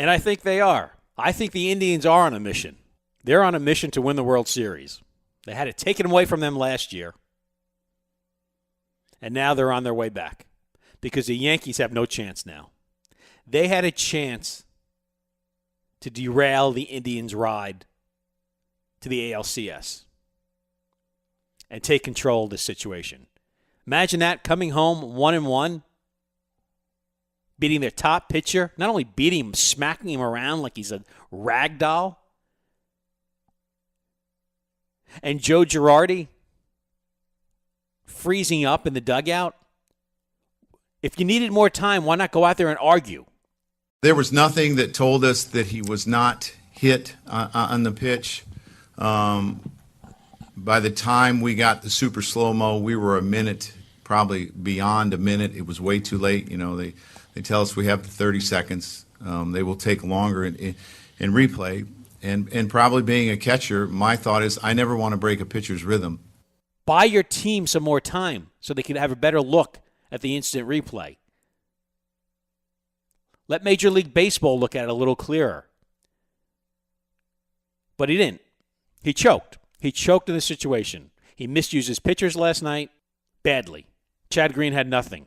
And I think they are. I think the Indians are on a mission. They're on a mission to win the World Series. They had it taken away from them last year. And now they're on their way back because the Yankees have no chance now. They had a chance to derail the Indians' ride to the ALCS and take control of the situation. Imagine that, coming home 1-1, beating their top pitcher, not only beating him, smacking him around like he's a rag doll. And Joe Girardi freezing up in the dugout. If you needed more time, why not go out there and argue? There was nothing that told us that he was not hit on the pitch. By the time we got the super slow-mo, we were a minute, probably beyond a minute. It was way too late. You know, they tell us we have the 30 seconds. They will take longer in replay. And probably being a catcher, my thought is I never want to break a pitcher's rhythm. Buy your team some more time so they can have a better look at the instant replay. Let Major League Baseball look at it a little clearer. But he didn't. He choked. He choked in the situation. He misused his pitchers last night badly. Chad Green had nothing.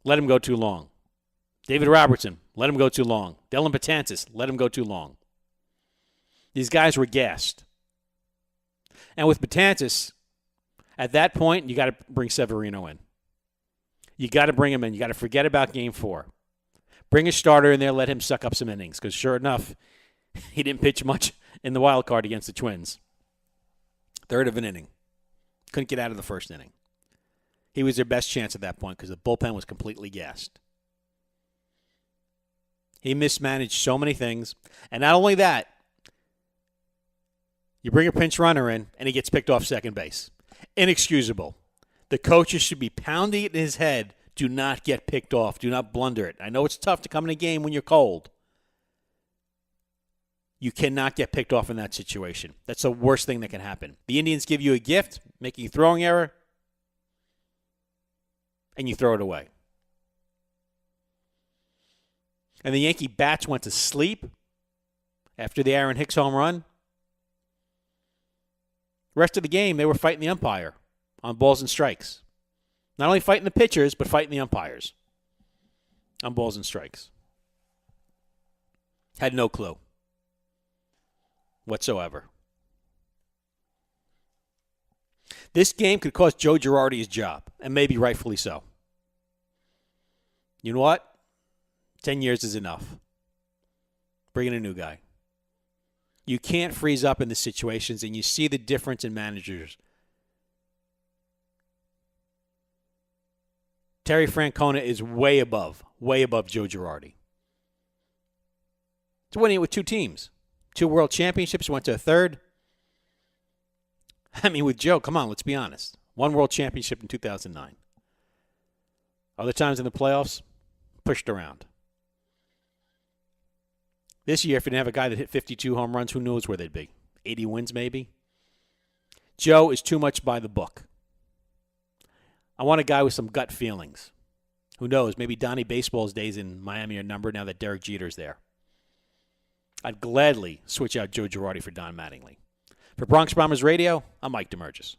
Let him go too long. David Robertson, let him go too long. Dylan Betances, let him go too long. These guys were gassed. And with Betances, at that point, you got to bring Severino in. You got to bring him in. You got to forget about Game 4. Bring a starter in there, let him suck up some innings, because sure enough, he didn't pitch much in the wild card against the Twins. Third of an inning. Couldn't get out of the first inning. He was their best chance at that point because the bullpen was completely gassed. He mismanaged so many things. And not only that, you bring a pinch runner in, and he gets picked off second base. Inexcusable. The coaches should be pounding it in his head. Do not get picked off. Do not blunder it. I know it's tough to come in a game when you're cold. You cannot get picked off in that situation. That's the worst thing that can happen. The Indians give you a gift, making a throwing error, and you throw it away. And the Yankee bats went to sleep after the Aaron Hicks home run. The rest of the game, they were fighting the umpire on balls and strikes. Not only fighting the pitchers, but fighting the umpires on balls and strikes. Had no clue whatsoever. This game could cost Joe Girardi his job, and maybe rightfully so. You know what? 10 years is enough. Bring in a new guy. You can't freeze up in the situations, and you see the difference in managers. Terry Francona is way above Joe Girardi. He's winning it with two teams. 2 world championships, went to a third. I mean, with Joe, come on, let's be honest. 1 world championship in 2009. Other times in the playoffs, pushed around. This year, if you didn't have a guy that hit 52 home runs, who knows where they'd be? 80 wins, maybe? Joe is too much by the book. I want a guy with some gut feelings. Who knows? Maybe Donnie Baseball's days in Miami are numbered now that Derek Jeter's there. I'd gladly switch out Joe Girardi for Don Mattingly. For Bronx Bombers Radio, I'm Mike Damergis.